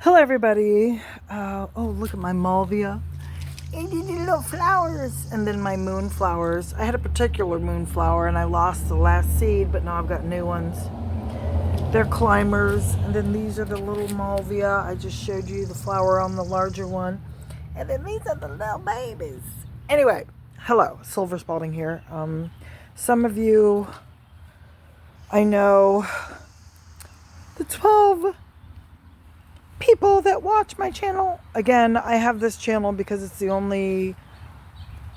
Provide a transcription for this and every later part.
Hello everybody. Oh, look at my Malvia. And these little flowers. And then my moonflowers. I had a particular moonflower and I lost the last seed, but now I've got new ones. They're climbers. And then these are the little Malvia. I just showed you the flower on the larger one. And then these are the little babies. Anyway, hello. Silver Spalding here. Some of you, I know, the 12 people that watch my channel. Again, I have this channel because it's the only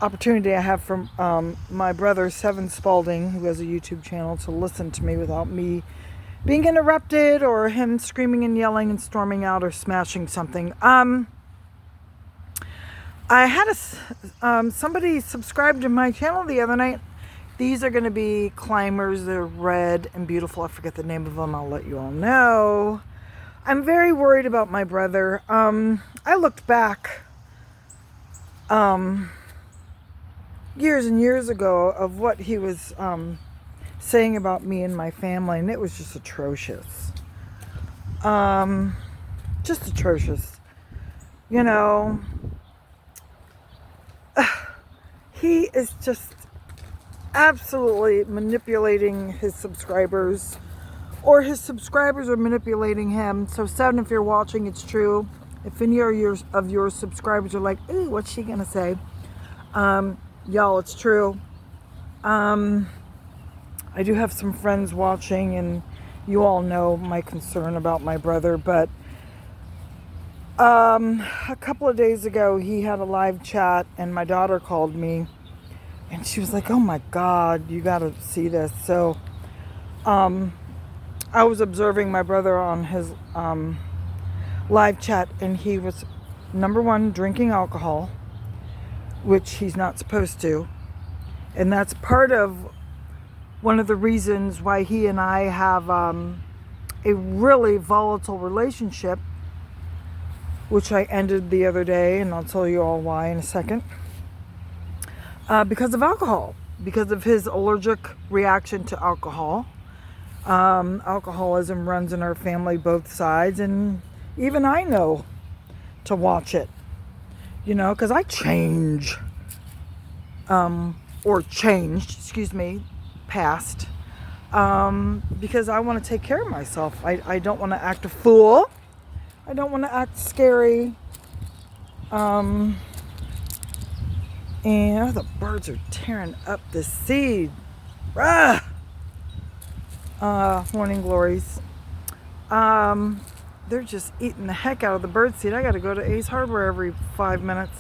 opportunity I have from my brother Seven Spalding, who has a YouTube channel, to listen to me without me being interrupted or him screaming and yelling and storming out or smashing something. I had somebody subscribe to my channel the other night. These are going to be climbers. They're red and beautiful. I forget the name of them. I'll let you all know. I'm very worried about my brother. I looked back years and years ago of what he was saying about me and my family, and it was just atrocious. Just atrocious. You know, he is just absolutely manipulating his subscribers. Or his subscribers are manipulating him. So, Seven, if you're watching, it's true. If any of your subscribers are like, ooh, what's she going to say? Y'all, it's true. I do have some friends watching, and you all know my concern about my brother. But a couple of days ago, he had a live chat, and my daughter called me. And she was like, oh, my God, you got to see this. So, I was observing my brother on his live chat, and he was, number one, drinking alcohol, which he's not supposed to. And that's part of one of the reasons why he and I have a really volatile relationship, which I ended the other day, and I'll tell you all why in a second. Because of alcohol, because of his allergic reaction to alcohol. Alcoholism runs in our family, both sides, and even I know to watch it, you know, because I change, or changed, past, because I want to take care of myself. I don't want to act a fool. I don't want to act scary. And the birds are tearing up the seed. Rah! Morning glories. They're just eating the heck out of the bird seed. I got to go to Ace Hardware every 5 minutes.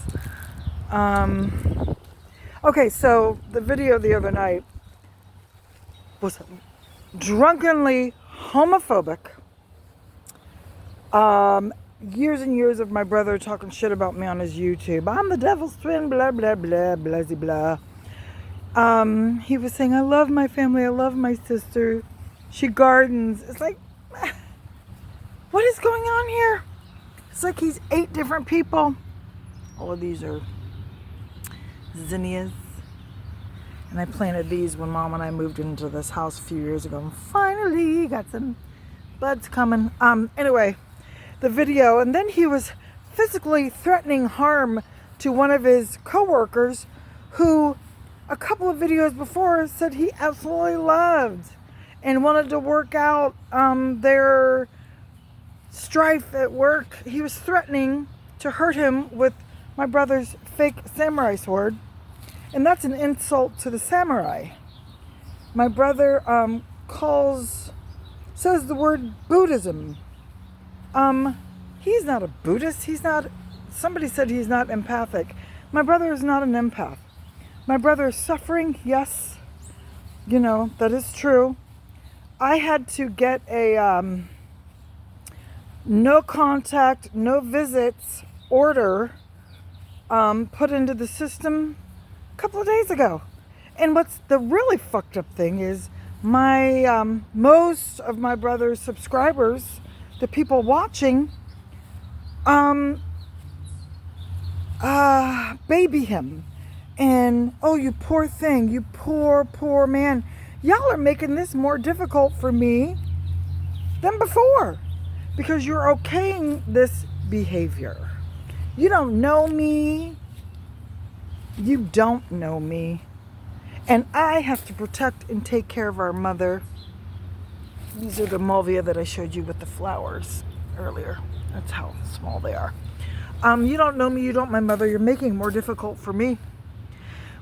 Okay, so the video the other night was drunkenly homophobic. Years and years of my brother talking shit about me on his YouTube. I'm the devil's twin, blah, blah, blah, blah, blah, blah. He was saying, I love my family. I love my sister. She gardens. It's like, what is going on here? It's like he's 8 different people. All of these are zinnias. And I planted these when Mom and I moved into this house a few years ago. And finally got some buds coming. Anyway, the video. And then he was physically threatening harm to one of his coworkers who a couple of videos before said he absolutely loved and wanted to work out their strife at work. He was threatening to hurt him with my brother's fake samurai sword. And that's an insult to the samurai. My brother says the word Buddhism. He's not a Buddhist. Somebody said he's not empathic. My brother is not an empath. My brother is suffering, yes. You know, that is true. I had to get a no contact, no visits order put into the system a couple of days ago. And what's the really fucked up thing is my most of my brother's subscribers, the people watching, baby him. And, oh, you poor thing, you poor man. Y'all are making this more difficult for me than before. because you're okaying this behavior. You don't know me. You don't know me. And I have to protect and take care of our mother. These are the Mulvia that I showed you with the flowers earlier. That's how small they are. You don't know me, you don't my mother. You're making it more difficult for me.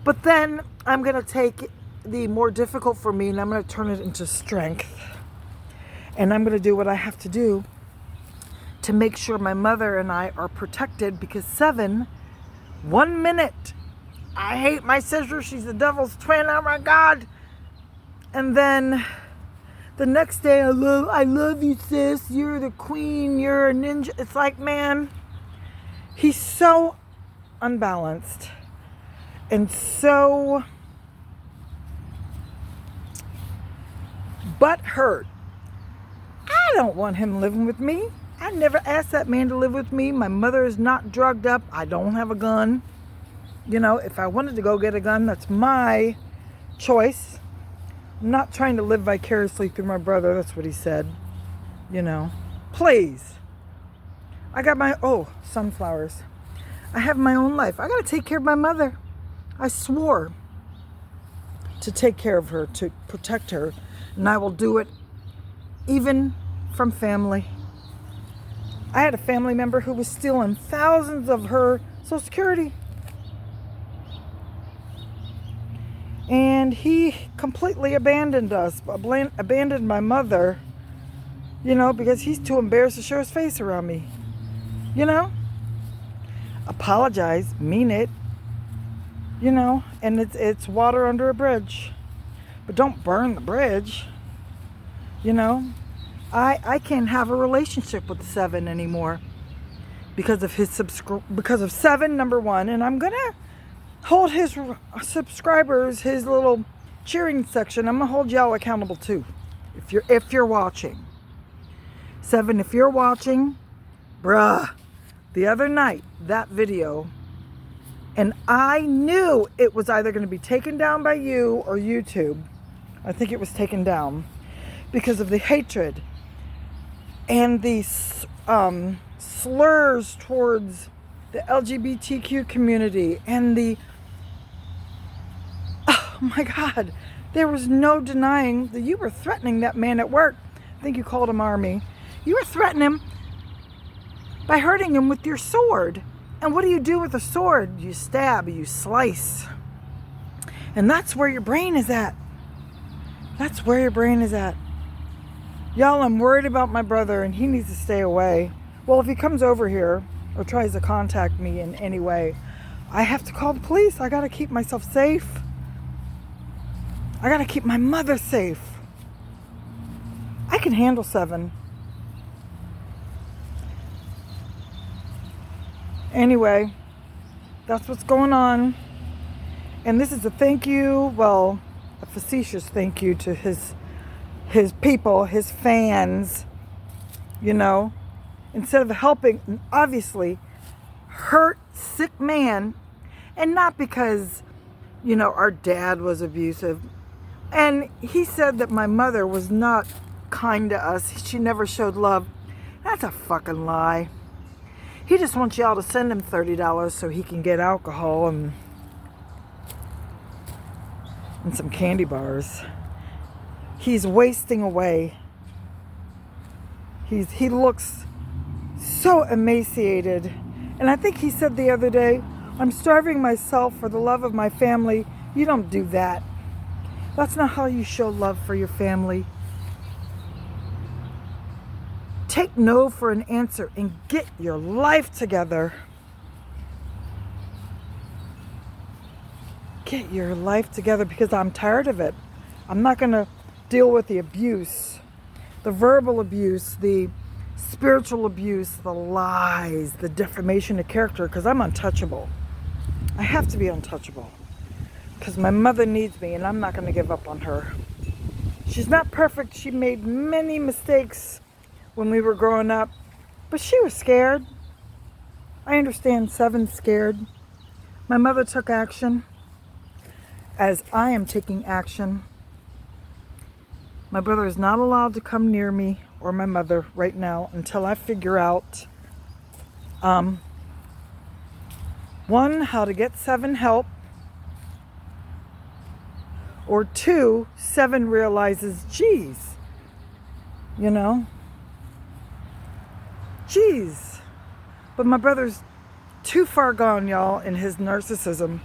But then I'm going to take the more difficult for me and I'm going to turn it into strength. And I'm going to do what I have to do to make sure my mother and I are protected, because 7, 1 minute, I hate my sister, she's the devil's twin, oh my God. And then the next day, I love you, sis, you're the queen, you're a ninja. It's like, man, he's so unbalanced and so butthurt. I don't want him living with me. I never asked that man to live with me. My mother is not drugged up. I don't have a gun. You know, if I wanted to go get a gun, that's my choice. I'm not trying to live vicariously through my brother. That's what he said. You know, please. I got my, sunflowers. I have my own life. I got to take care of my mother. I swore to take care of her, to protect her. And I will do it even from family. I had a family member who was stealing thousands of her Social Security. And he completely abandoned us, abandoned my mother, you know, because he's too embarrassed to show his face around me. You know? Apologize, mean it, you know, and it's water under a bridge. But don't burn the bridge, you know? I can't have a relationship with 7 anymore because of his because of 7, number 1, and I'm gonna hold his subscribers, his little cheering section. I'm gonna hold y'all accountable too, if you're watching. 7, if you're watching, bruh, the other night that video, and I knew it was either going to be taken down by you or YouTube. I think it was taken down because of the hatred and the slurs towards the LGBTQ community and the, oh my God, there was no denying that you were threatening that man at work. I think you called him Army. You were threatening him by hurting him with your sword. And what do you do with a sword? You stab, you slice. And that's where your brain is at. That's where your brain is at. Y'all, I'm worried about my brother and he needs to stay away. Well, if he comes over here or tries to contact me in any way, I have to call the police. I gotta keep myself safe. I gotta keep my mother safe. I can handle 7. Anyway, that's what's going on. And this is a thank you, well, a facetious thank you to his people, his fans, you know. Instead of helping an obviously hurt, sick man, and not because, you know, our dad was abusive. And he said that my mother was not kind to us. She never showed love. That's a fucking lie. He just wants y'all to send him $30 so he can get alcohol and some candy bars. He's wasting away. He looks so emaciated. And I think he said the other day, I'm starving myself for the love of my family. You don't do that. That's not how you show love for your family. Take no for an answer and get your life together. Get your life together, because I'm tired of it. I'm not going to deal with the abuse, the verbal abuse, the spiritual abuse, the lies, the defamation of character, because I'm untouchable. I have to be untouchable because my mother needs me and I'm not going to give up on her. She's not perfect. She made many mistakes when we were growing up, but she was scared. I understand 7's scared. My mother took action as I am taking action. My brother is not allowed to come near me or my mother right now until I figure out, one, how to get Seven help, or two, Seven realizes, geez, you know, geez. But my brother's too far gone, y'all, in his narcissism,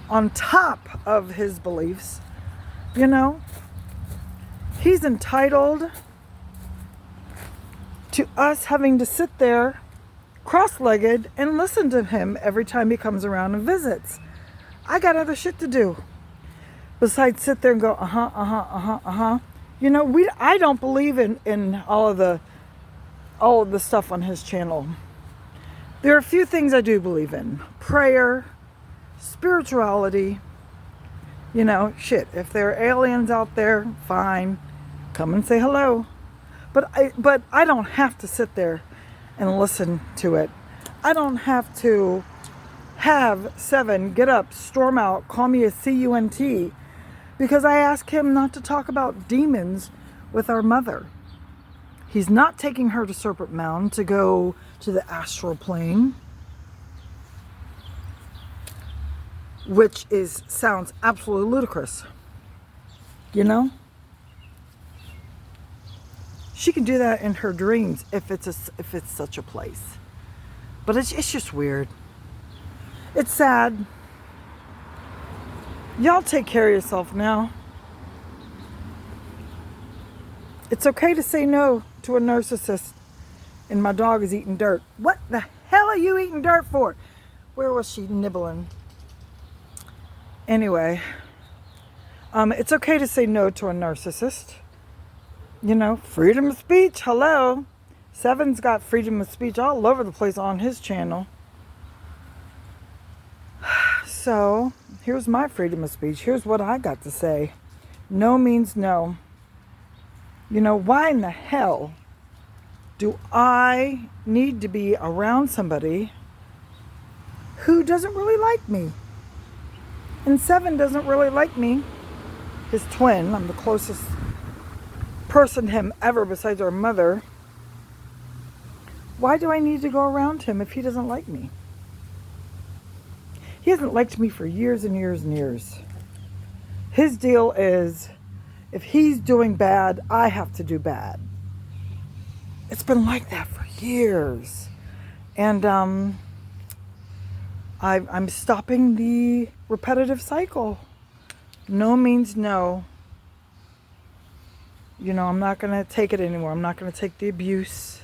on top of his beliefs, you know. He's entitled to us having to sit there cross-legged and listen to him every time he comes around and visits. I got other shit to do besides sit there and go, You know, I don't believe in all of the stuff on his channel. There are a few things I do believe in. Prayer, spirituality, you know, shit. If there are aliens out there, fine. Come and say hello. But I don't have to sit there and listen to it. I don't have to have Seven get up, storm out, call me a CUNT, because I asked him not to talk about demons with our mother. He's not taking her to Serpent Mound to go to the astral plane, which sounds absolutely ludicrous. You know? She can do that in her dreams if it's such a place. But it's just weird. It's sad. Y'all take care of yourself now. It's okay to say no to a narcissist. And my dog is eating dirt. What the hell are you eating dirt for? Where was she nibbling? Anyway, it's okay to say no to a narcissist. You know, freedom of speech, hello. Seven's got freedom of speech all over the place on his channel. So, here's my freedom of speech. Here's what I got to say. No means no. You know, why in the hell do I need to be around somebody who doesn't really like me? And Seven doesn't really like me. His twin, I'm the closest person to him ever besides our mother. Why do I need to go around him if he doesn't like me? He hasn't liked me for years and years and years. His deal is, if he's doing bad, I have to do bad. It's been like that for years. And I'm stopping the repetitive cycle. No means no. You know, I'm not going to take it anymore. I'm not going to take the abuse.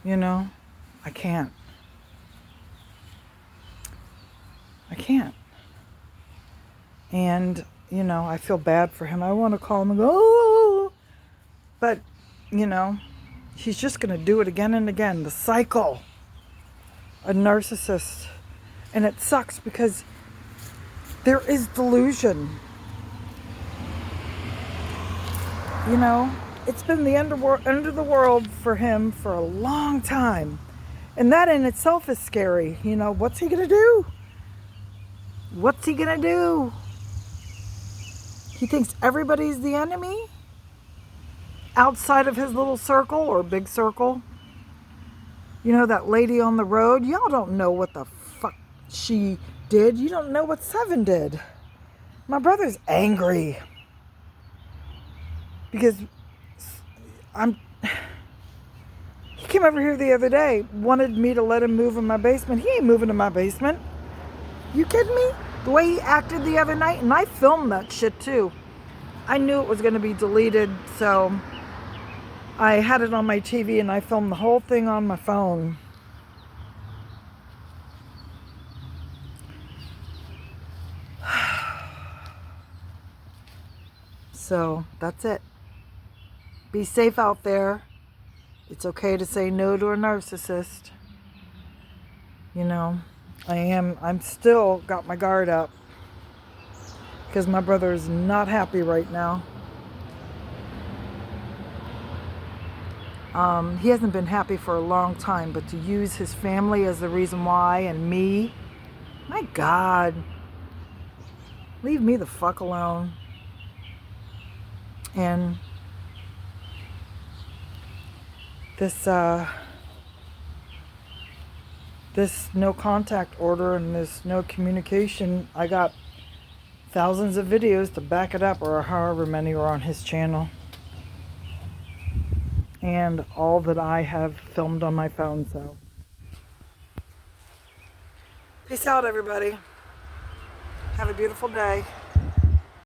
You know, I can't. I can't. And, you know, I feel bad for him. I want to call him and go, oh! But, you know, he's just going to do it again and again. The cycle. A narcissist. And it sucks because there is delusion. You know, it's been the end of the world for him for a long time. And that in itself is scary. You know, what's he going to do? What's he going to do? He thinks everybody's the enemy? Outside of his little circle or big circle? You know, that lady on the road? Y'all don't know what the fuck she did. You don't know what Seven did. My brother's angry. Because he came over here the other day, wanted me to let him move in my basement. He ain't moving in my basement. You kidding me? The way he acted the other night, and I filmed that shit too. I knew it was going to be deleted, so I had it on my TV and I filmed the whole thing on my phone. So, that's it. Be safe out there. It's okay to say no to a narcissist. You know, I'm still got my guard up because my brother is not happy right now. He hasn't been happy for a long time, but to use his family as the reason why and me, my God, leave me the fuck alone. And this no contact order and this no communication. I got thousands of videos to back it up, or however many are on his channel, and all that I have filmed on my phone. So peace out, everybody. Have a beautiful day.